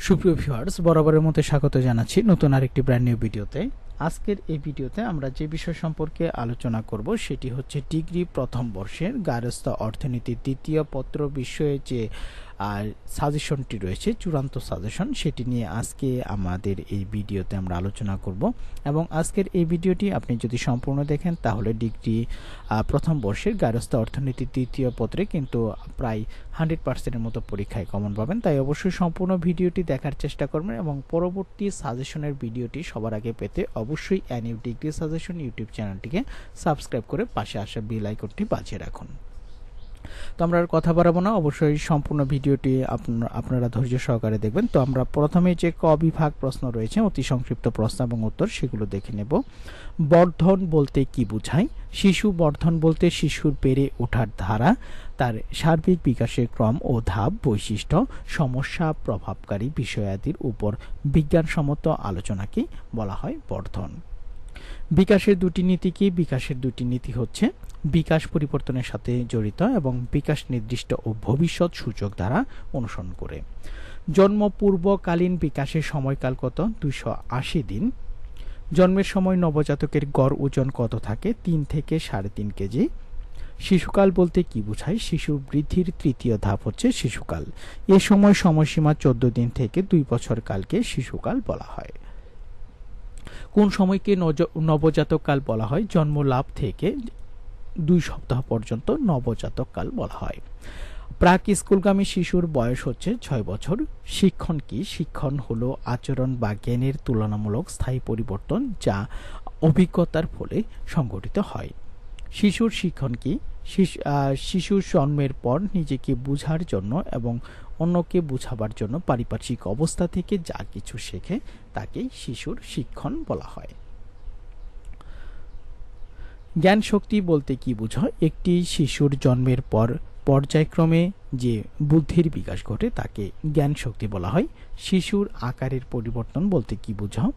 সুপ্রিয় ভিউয়ার্স, বরাবরের মতো স্বাগত জানাচ্ছি নতুন আরেকটি ব্র্যান্ড নিউ ভিডিওতে। আজকের এই ভিডিওতে আমরা যে বিষয় সম্পর্কে আলোচনা করব সেটি হচ্ছে ডিগ্রি প্রথম বর্ষের গার্হস্থ্য অর্থনীতির দ্বিতীয় পত্র বিষয়ে যে সাজেশনটি রয়েছে, চূড়ান্ত সাজেশন, সেটি নিয়ে আজকে আমাদের এই ভিডিওতে আমরা আলোচনা করব। এবং আজকের এই ভিডিওটি আপনি যদি সম্পূর্ণ দেখেন তাহলে ডিগ্রি প্রথম বর্ষের গার্হস্থ্য অর্থনীতির দ্বিতীয় পত্রে কিন্তু প্রায় 100%-এর মতো পরীক্ষায় কমন পাবেন। তাই অবশ্যই সম্পূর্ণ ভিডিওটি দেখার চেষ্টা করবেন এবং পরবর্তী সাজেশনের ভিডিওটি সবার আগে পেতে অবশ্যই এনইউ ডিগ্রি সাজেশন ইউটিউব চ্যানেলটিকে সাবস্ক্রাইব করে পাশে আসা বেল আইকনটি বাজিয়ে রাখুন। তো আমরা আর কথা বাড়াবো না, অবশ্যই সম্পূর্ণ ভিডিওটি আপনারা ধৈর্য সহকারে দেখবেন। তো আমরা প্রথমে যে ক বিভাগ প্রশ্ন রয়েছে, অতি সংক্ষিপ্ত প্রশ্ন এবং উত্তর, সেগুলো দেখে নেব। বর্ধন বলতে কি বোঝায়? শিশু বর্ধন বলতে শিশুর বেড়ে ওঠার ধারা, তার সার্বিক বিকাশের ক্রম ও ধাপ, বৈশিষ্ট্য, সমস্যা, প্রভাবকারী বিষয়াদির উপর বিজ্ঞানসম্মত আলোচনাকে বলা হয় বর্ধন। বিকাশের দুটি নীতি কি? বিকাশের দুটি নীতি হচ্ছে বিকাশ পরিবর্তনের সাথে জড়িত এবং বিকাশ নির্দিষ্ট ও ভবিষ্যৎ সূচক দ্বারা অনুসরণ করে। জন্ম পূর্বকালীন বিকাশের সময়কাল কত? 280 দিন। জন্মের সময় নবজাতকের গড় ওজন কত থাকে? 3 থেকে 3.5 কেজি। শিশুকাল বলতে কি বোঝায়? শিশুর বৃদ্ধির তৃতীয় ধাপ হচ্ছে শিশুকাল। এ সময় সময়সীমা 14 দিন থেকে 2 বছর কালকে শিশুকাল বলা হয়। কোন সময়কে নবজাতক কাল বলা হয়? জন্ম লাভ থেকে 2 সপ্তাহ পর্যন্ত নবজাতক কাল বলা হয়। প্রাক স্কুলগামী শিশুর বয়স হচ্ছে 6 বছর। শিক্ষণ কি? শিক্ষণ হলো আচরণ বা জ্ঞানের তুলনামূলক স্থায়ী পরিবর্তন যা অভিজ্ঞতার ফলে সংঘটিত হয়। শিশুর শিক্ষণ কি? শিশুর জন্মের পর নিজেকে বোঝার জন্য এবং অন্যকে বোঝাবার জন্য পারিপার্শ্বিক অবস্থা থেকে যা কিছু শেখে তাকেই শিশুর শিক্ষণ বলা হয়। জ্ঞান শক্তি বলতে কি বোঝায়? একটি শিশুর জন্মের পর পর্যায়ক্রমে যে বুদ্ধির বিকাশ ঘটে তাকে জ্ঞান শক্তি বলা হয়। শিশুর আকারের পরিবর্তন বলতে কি বোঝায়?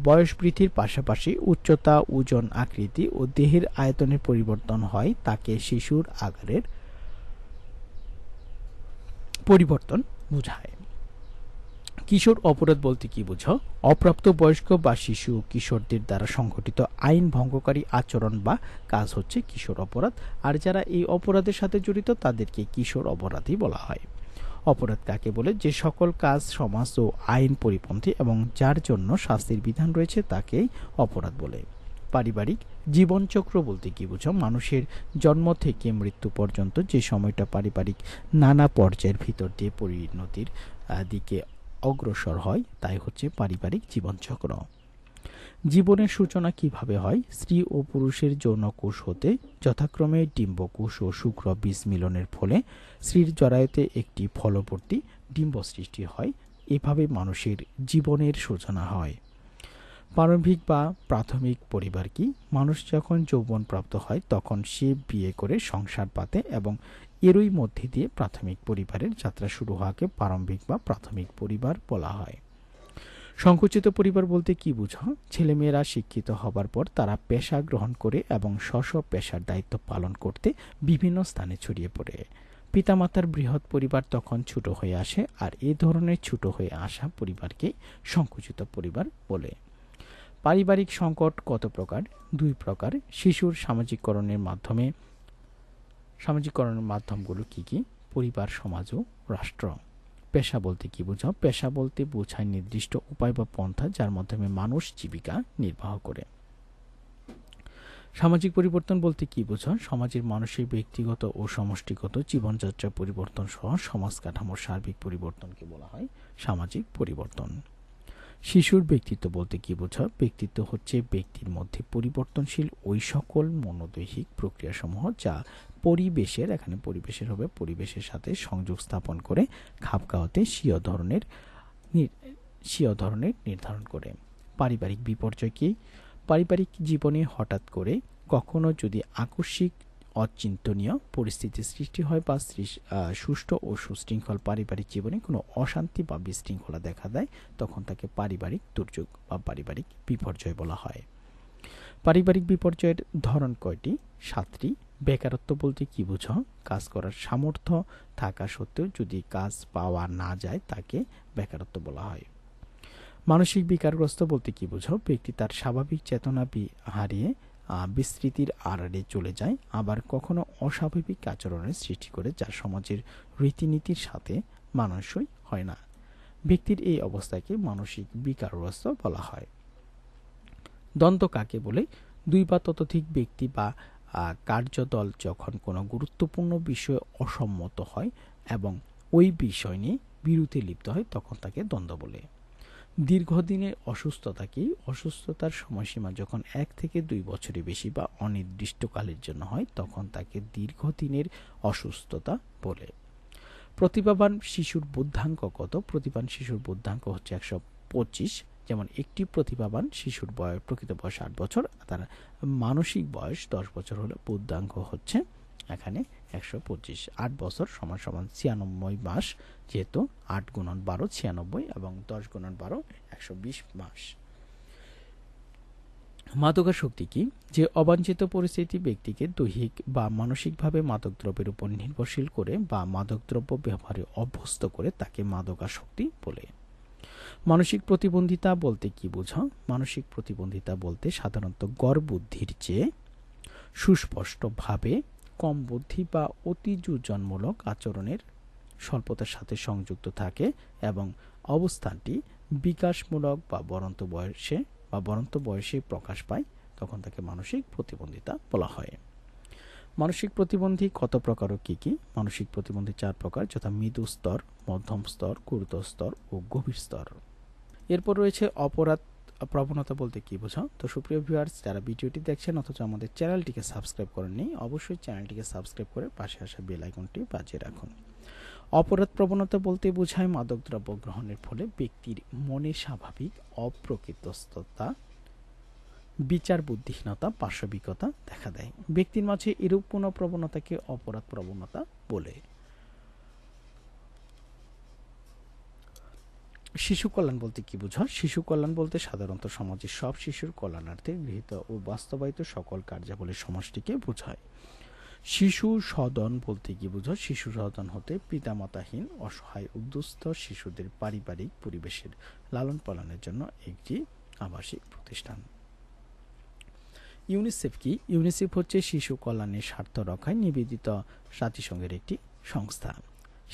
বয়স বৃদ্ধির পাশাপাশি উচ্চতা, ওজন, আকৃতি ও দেহের আয়তনের পরিবর্তন হয়, তাকে শিশুর আকারের পরিবর্তন বোঝায়। কিশোর অপরাধ বলতে কি বোঝায়? অপ্রাপ্ত বয়স্ক বা শিশু কিশোরদের দ্বারা সংঘটিত আইন ভঙ্গকারী আচরণ বা কাজ হচ্ছে কিশোর অপরাধ, আর যারা এই অপরাধের সাথে জড়িত তাদেরকে কিশোর অপরাধী বলা হয়। অপরাধ কাকে বলে? যে সকল কাজ সমাজ ও আইন পরিপন্থী এবং যার জন্য শাস্তির বিধান রয়েছে তাকেই অপরাধ বলে। পারিবারিক জীবনচক্র বলতে কি বোঝায়? মানুষের জন্ম থেকে মৃত্যু পর্যন্ত যে সময়টা পারিবারিক নানা পর্যায়ের ভিতর দিয়ে পরিণতির দিকে অগ্রসর হয় তাই হচ্ছে পারিবারিক জীবনচক্র। জীবনের সূচনা কিভাবে হয়? স্ত্রী ও পুরুষের যৌনকোষ হতে যথাক্রমে ডিম্বকোষ ও শুক্র বীজ মিলনের ফলে স্ত্রীর জরায়ুতে একটি ফলবর্তী ডিম্ব সৃষ্টি হয়। এভাবে মানুষের জীবনের সূচনা হয়। প্রারম্ভিক বা প্রাথমিক পরিবার কি? মানুষ যখন যৌবন প্রাপ্ত হয় তখন সে বিয়ে করে সংসার পাতে এবং এরই মধ্যে দিয়ে প্রাথমিক পরিবারের যাত্রা শুরু হওয়াকে প্রারম্ভিক বা প্রাথমিক পরিবার বলা হয়। সংকুচিত পরিবার বলতে কি বোঝায়? ছেলেমেয়েরা শিক্ষিত হবার পর তারা পেশা গ্রহণ করে এবং স্ব পেশার দায়িত্ব পালন করতে বিভিন্ন স্থানে ছড়িয়ে পড়ে। পিতামাতার বৃহৎ পরিবার তখন ছোট হয়ে আসে, আর এ ধরনের ছোট হয়ে আসা পরিবারকে সংকুচিত পরিবার বলে। পারিবারিক সংকট কত প্রকার? 2 প্রকার। শিশুর সামাজিককরণের মাধ্যমগুলো কি কি? পরিবার, সমাজ ও রাষ্ট্র। পেশা বলতে কি বোঝায়? পেশা বলতে বোঝায় নির্দিষ্ট উপায় বা পন্থা যার মাধ্যমে মানুষ জীবিকা নির্বাহ করে। সামাজিক পরিবর্তন বলতে কি বোঝায়? সমাজের মানুষের ব্যক্তিগত ও সমষ্টিগত জীবনযাত্রার পরিবর্তন সহ সমাজ কাঠামোর সার্বিক পরিবর্তনকে বলা হয় সামাজিক পরিবর্তন। শিশুর ব্যক্তিত্ব বলতে কি বোঝায়? ব্যক্তিত্ব হচ্ছে ব্যক্তির মধ্যে পরিবর্তনশীল ওই সকল মনোদৈহিক প্রক্রিয়াসমূহ যা পরিবেশের সাথে সংযোগ স্থাপন করে খাপ খাওয়াতে স্বীয় ধরনের নির্ধারণ করে। পারিবারিক বিপর্যয় কি? পারিবারিক জীবনে হঠাৎ করে কখনো যদি আকস্মিক অচিন্তনীয় পরিস্থিতির সৃষ্টি হয় বা সুষ্ঠু ও সুশৃঙ্খল পারিবারিক জীবনে কোনো অশান্তি বা বিশৃঙ্খলা দেখা দেয় তখন তাকে পারিবারিক দুর্যোগ বা পারিবারিক বিপর্যয় বলা হয়। পারিবারিক বিপর্যয়ের ধরন কয়টি? 7টি। বেকারত্ব বলতে কি বোঝো? কাজ করার সামর্থ্য থাকা সত্ত্বেও যদি কাজ পাওয়া না যায় তাকে বেকারত্ব বলা হয়। মানসিক বিকারগ্রস্ত বলতে কি বোঝো? ব্যক্তি তার স্বাভাবিক চেতনা হারিয়ে বিস্মৃতির আড়ালে চলে যায়, আবার কখনো অস্বাভাবিক আচরণের সৃষ্টি করে যা সমাজের রীতিনীতির সাথে মানানসই হয় না। ব্যক্তির এই অবস্থাকে মানসিক বিকারগ্রস্ত বলা হয়। দ্বন্দ্ব কাকে বলে? দুই বা ততোধিক ব্যক্তি বা কার্যদল যখন কোনো গুরুত্বপূর্ণ বিষয়ে অসম্মত হয় এবং ওই বিষয় নিয়ে বিরোধে লিপ্ত হয় তখন তাকে দ্বন্দ্ব বলে। দীর্ঘদিনের অসুস্থতাকে, অসুস্থতার সময়সীমা যখন 1 থেকে 2 বছরের বেশি বা অনির্দিষ্টকালের জন্য হয় তখন তাকে দীর্ঘদিনের অসুস্থতা বলে। প্রতিভাবান শিশুর বুদ্ধাঙ্ক কত? প্রতিভাবান শিশুর বুদ্ধাঙ্ক হচ্ছে 125। যেমন একটি প্রতিভাবান শিশুর প্রকৃত বয়স 8 বছর, তার মানসিক বয়স 10 বছর হলে বুদ্ধাঙ্ক হচ্ছে এখানে 125। 8 বছর সমান সমান 96 মাস, যেহেতু 8 গুণন 12 96 এবং 10 গুণন 12 120 মাস। মাদকাসক্তি কি? যে অবাঞ্ছিত পরিস্থিতি ব্যক্তিকে দৈহিক বা মানসিকভাবে মাদকদ্রব্যের উপর নির্ভরশীল করে বা মাদকদ্রব্য ব্যবহারে অভ্যস্ত করে তাকে মাদকাসক্তি বলে। মানসিক প্রতিবন্ধিতা বলতে কি বোঝো? মানসিক প্রতিবন্ধিতা বলতে সাধারণত গড় বুদ্ধির চেয়ে সুস্পষ্টভাবে কম বুদ্ধি বা অতিযোজনমূলক আচরণের স্বল্পতার সাথে সংযুক্ত থাকে এবং অবস্থানটি বিকাশমূলক বা বরন্ত বয়সে প্রকাশ পায়, তখন তাকে মানসিক প্রতিবন্ধিতা বলা হয়। মানসিক প্রতিবন্ধী কত প্রকার ও কি কি? মানসিক প্রতিবন্ধী 4 প্রকার, যথা মৃদু স্তর, মধ্যম স্তর, গুরুতর স্তর ও গভীর স্তর। এরপর রয়েছে অপরাধ প্রবণতা বলতে কি বোঝো? তো সুপ্রিয় ভিউয়ার্স, যারা ভিডিওটি দেখছেন অথচ আমাদের চ্যানেলটিকে সাবস্ক্রাইব করেননি, অবশ্যই চ্যানেলটিকে সাবস্ক্রাইব করে পাশে আসা বেল আইকনটি বাজিয়ে রাখুন। অপরাধ প্রবণতা বলতে বোঝায় মাদকদ্রব্য গ্রহণের ফলে ব্যক্তির মনে স্বাভাবিক অপ্রকৃতস্থতা, বিচার বুদ্ধিহীনতা, পাশবিকতা দেখা দেয়। ব্যক্তির মাঝে এরূপ কোনো প্রবণতাকে অপরাধ প্রবণতা বলে। শিশু কল্যাণ বলতে কি বোঝো? শিশু কল্যাণ বলতে সাধারণত সমাজের সব শিশুর কল্যাণার্থে গৃহীত ও বাস্তবায়িত সকল কার্যাবলীর সমষ্টিকে বোঝায়। শিশু সদন বলতে কি বোঝো? শিশু সদন হতে পিতামাতাহীন অসহায় উদ্যস্ত শিশুদের পারিবারিক পরিবেশের লালন পালনের জন্য একটি আবাসিক প্রতিষ্ঠান। ইউনিসেফ কি? ইউনিসেফ হচ্ছে শিশু কল্যাণের স্বার্থ রক্ষায় নিবেদিত জাতিসংঘের একটি সংস্থা।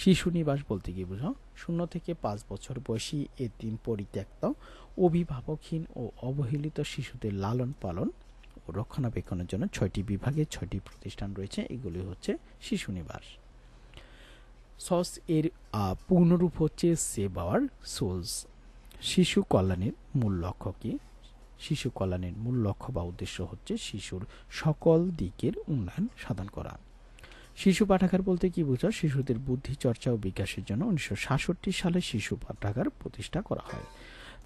শিশু নিবাস বলতে কি বোঝো? 0 থেকে 5 বছর বয়সী এতিম, পরিত্যক্ত, অভিভাবকহীন ও অবহেলিত শিশুদের লালন পালন ও রক্ষণাবেক্ষণের জন্য 6টি বিভাগে 6টি প্রতিষ্ঠান রয়েছে। এগুলি হচ্ছে শিশু নিবাস। সস এর পূর্ণরূপ হচ্ছে সেভ আওয়ার সোলস। শিশু কল্যাণের মূল লক্ষ্য কি? শিশু কল্যাণের মূল লক্ষ্য বা উদ্দেশ্য হচ্ছে শিশুর সকল দিকের উন্নয়ন সাধন করা। শিশু পাঠাগার বলতে কি বোঝো? শিশুদের বুদ্ধি চর্চা ও বিকাশের জন্য 1966 সালে শিশু পাঠাগার প্রতিষ্ঠা করা হয়।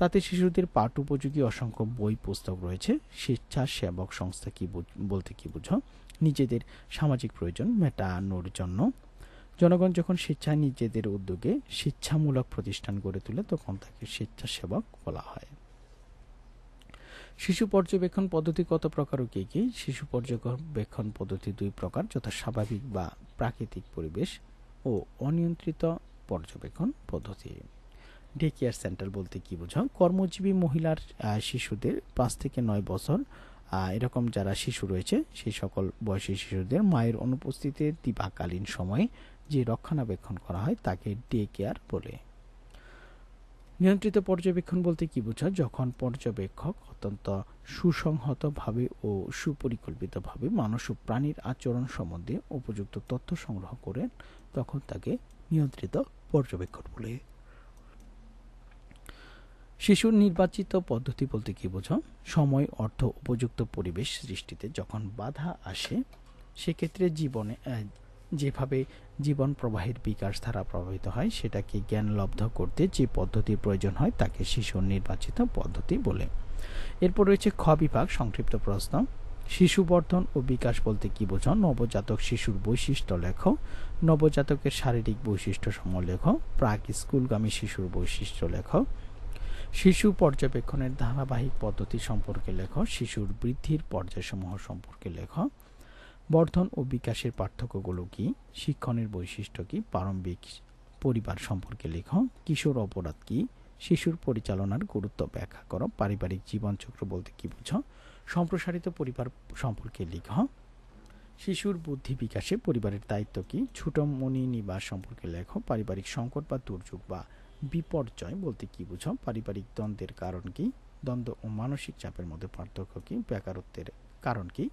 তাতে শিশুদের পাঠ উপযোগী অসংখ্য বই পুস্তক রয়েছে। স্বেচ্ছাসেবক সংস্থা কি বলতে কি বোঝো? নিজেদের সামাজিক প্রয়োজন মেটানোর জন্য জনগণ যখন স্বেচ্ছায় নিজেদের উদ্যোগে শিক্ষামূলক প্রতিষ্ঠান গড়ে তোলে তখন তাকে স্বেচ্ছাসেবক বলা হয়। শিশু পর্যবেক্ষণ পদ্ধতি কত প্রকার ও কি কি? শিশু পর্যবেক্ষণ পদ্ধতি 2 প্রকার, যথা স্বাভাবিক বা প্রাকৃতিক পরিবেশ ও অনিয়ন্ত্রিত পর্যবেক্ষণ পদ্ধতি। ডে কেয়ার সেন্টার বলতে কি বোঝো? কর্মজীবী মহিলার শিশুদের 5 থেকে 9 বছর এরকম যারা শিশু রয়েছে সেই সকল বয়সী শিশুদের মায়ের অনুপস্থিতিতে দিবাকালীন সময়ে যে রক্ষণাবেক্ষণ করা হয় তাকে ডে কেয়ার বলে। নিয়ন্ত্রিত পর্যবেক্ষণ বলতে কি বোঝো? যখন পর্যবেক্ষক অত্যন্ত সুসংহতভাবে ও সুপরিকল্পিতভাবে মানুষ ও প্রাণীর আচরণ সম্বন্ধে উপযুক্ত তথ্য সংগ্রহ করেন তখন তাকে নিয়ন্ত্রিত পর্যবেক্ষণ বলে। শিশুর নির্বাচিত পদ্ধতি বলতে কি বোঝো? সময়, অর্থ, উপযুক্ত পরিবেশ সৃষ্টিতে যখন বাধা আসে সেক্ষেত্রে যেভাবে জীবন প্রবাহের বিকাশ ধারা প্রভাবিত হয় সেটাকে জ্ঞানলব্ধ করতে যে পদ্ধতির প্রয়োজন হয় তাকে শিশুর নির্বাচিত পদ্ধতি বলে। এরপর রয়েছে খ বিভাগ, সংক্ষিপ্ত প্রশ্ন। শিশু বর্ধন ও বিকাশ বলতে কি বোঝো? নবজাতক শিশুর বৈশিষ্ট্য লেখো, নবজাতকের শারীরিক বৈশিষ্ট্য সমূহ লেখো, প্রাক স্কুলগামী শিশুর বৈশিষ্ট্য লেখো, শিশু পর্যবেক্ষণের ধারাবাহিক পদ্ধতি সম্পর্কে লেখো, শিশুর বৃদ্ধির পর্যায়সমূহ সম্পর্কে লেখো, বর্ধন ও বিকাশের পার্থক্যগুলো কি, শিক্ষণের বৈশিষ্ট্য কি, প্রারম্ভিক পরিবার সম্পর্কে লেখো, কিশোর অপরাধ কি, শিশুর পরিচালনার গুরুত্ব ব্যাখ্যা করো, পারিবারিক জীবনচক্র বলতে কি বুঝো, সম্প্রসারিত পরিবার সম্পর্কে লেখো, শিশুর বুদ্ধি বিকাশে পরিবারের দায়িত্ব কি, ছুটমণি নিবাস সম্পর্কে লেখো, পারিবারিক সংকট বা দুর্যোগ বা বিপর্যয় বলতে কি বুঝো, পারিবারিক দ্বন্দ্বের কারণ কি, দ্বন্দ্ব ও মানসিক চাপের মধ্যে পার্থক্য কি, বেকারত্বের কারণ কি,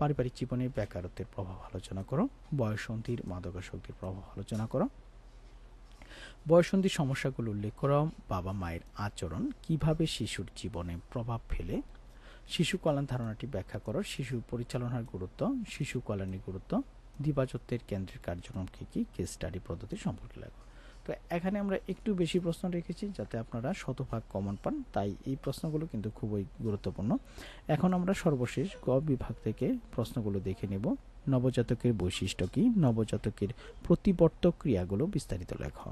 পারিবারিক জীবনে বেকারত্বের প্রভাব আলোচনা করো, বয়ঃসন্ধির মাদকাসক্তির প্রভাব আলোচনা করো, বয়ঃসন্ধির সমস্যাগুলো উল্লেখ করো, বাবা মায়ের আচরণ কিভাবে শিশুর জীবনে প্রভাব ফেলে, শিশু কল্যাণ ধারণাটি ব্যাখ্যা করো, শিশু পরিচালনার গুরুত্ব, শিশু কল্যাণের গুরুত্ব, দিবাযত্বের কেন্দ্রের কার্যক্রম কি কি, কেস স্টাডি পদ্ধতি সম্পর্কে লেখো। তো এখানে আমরা একটু বেশি প্রশ্ন রেখেছি যাতে আপনারা শতভাগ কমন পান, তাই এই প্রশ্নগুলো কিন্তু খুবই গুরুত্বপূর্ণ। এখন আমরা সর্বশেষ গ বিভাগ থেকে প্রশ্নগুলো দেখে নেব। নবজাতকের বৈশিষ্ট্য কি, নবজাতকের প্রতিবর্তক ক্রিয়াগুলো বিস্তারিত লেখো।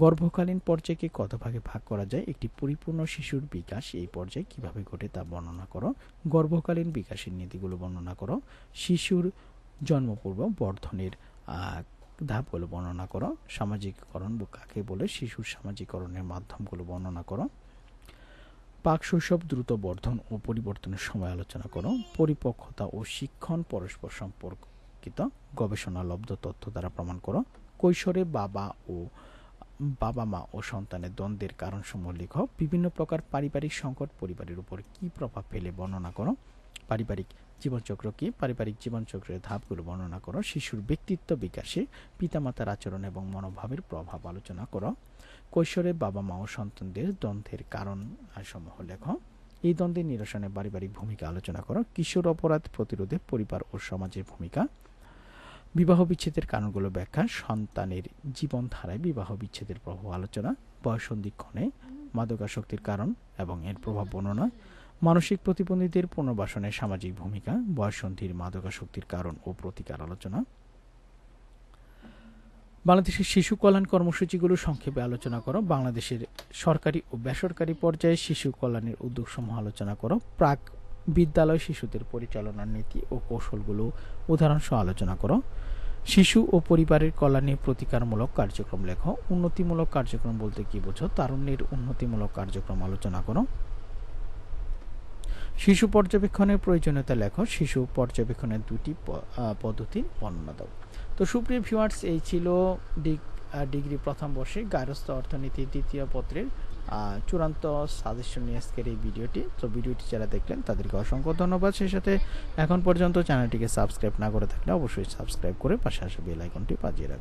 গর্ভকালীন পর্যায়কে কত ভাগে ভাগ করা যায়, একটি পরিপূর্ণ শিশুর বিকাশ এই পর্যায়ে কিভাবে ঘটে তা বর্ণনা করো, গর্ভকালীন বিকাশের নীতিগুলো বর্ণনা করো, শিশুর জন্মপূর্ব বর্ধনের ধাপগুলো বর্ণনা করো, সামাজিকীকরণ কাকে বলে, শিশুর সামাজিকীকরণের মাধ্যমগুলো বর্ণনা করো, পাক শৈশব দ্রুত বর্ধন ও পরিবর্তনের সময় আলোচনা করো, পরিপক্কতা ও শিক্ষণ পরস্পর সম্পর্কিত গবেষণালব্ধ তথ্য দ্বারা প্রমাণ করো, কৈশোরে বাবা মা ও সন্তানের দ্বন্দ্বের কারণসমূহ লেখো, বিভিন্ন প্রকার পারিবারিক সংকট পরিবারের উপর কি প্রভাব ফেলে বর্ণনা করো, পারিবারিক জীবনচক্র কি, পারিবারিক জীবনচক্রের ধাপগুলো বর্ণনা করো, শিশুর ব্যক্তিত্ব বিকাশে পিতামাতার আচরণ এবং মনোভাবের প্রভাব আলোচনা করো, কৈশোরে বাবা মা ও সন্তানদের দ্বন্দ্বের কারণ সমূহ লেখো, এই দ্বন্দ্বের নিরসনে পারিবারিক ভূমিকা আলোচনা করো, কিশোর অপরাধ প্রতিরোধে পরিবার ও সমাজের ভূমিকা, বিবাহ বিচ্ছেদের কারণগুলো ব্যাখ্যা, সন্তানের জীবনধারায় বিবাহ বিচ্ছেদের প্রভাব আলোচনা, বয়ঃসন্ধিক্ষণে মাদকাসক্তির কারণ এবং এর প্রভাব বর্ণনা, মানসিক প্রতিবন্ধীদের পুনর্বাসনের সামাজিক ভূমিকা, বয়ঃসন্ধির মাদকাসক্তির কারণ ও প্রতিকার আলোচনা, বাংলাদেশের শিশু কল্যাণ কর্মসূচিগুলো সংক্ষেপে আলোচনা করো, বাংলাদেশের সরকারি ও বেসরকারি পর্যায়ে শিশু কল্যাণের উদ্যোগসমূহ আলোচনা করো, প্রাক বিদ্যালয় শিশুদের পরিচালনার নীতি ও কৌশলগুলো উদাহরণসহ আলোচনা করো, শিশু ও পরিবারের কল্যাণে প্রতিকারমূলক কার্যক্রম লেখো, উন্নতিমূলক কার্যক্রম বলতে কি বোঝো, তারুণ্যের উন্নতিমূলক কার্যক্রম আলোচনা করো, শিশু পর্যবেক্ষণের প্রয়োজনীয়তা লেখো, শিশু পর্যবেক্ষণের দুটি পদ্ধতির বর্ণনা দাও। তো সুপ্রিয় ভিউয়ার্স, এই ছিল ডিগ্রি প্রথম বর্ষে গার্হস্থ্য অর্থনীতি দ্বিতীয় পত্রের চূড়ান্ত সাজেশন নিয়ে আজকের এই ভিডিওটি। তো ভিডিওটি যারা দেখলেন তাদেরকে অসংখ্য ধন্যবাদ। সেই সাথে এখন পর্যন্ত চ্যানেলটিকে সাবস্ক্রাইব না করে থাকলে অবশ্যই সাবস্ক্রাইব করে পাশে আসা বেল আইকনটি বাজিয়ে রাখবেন।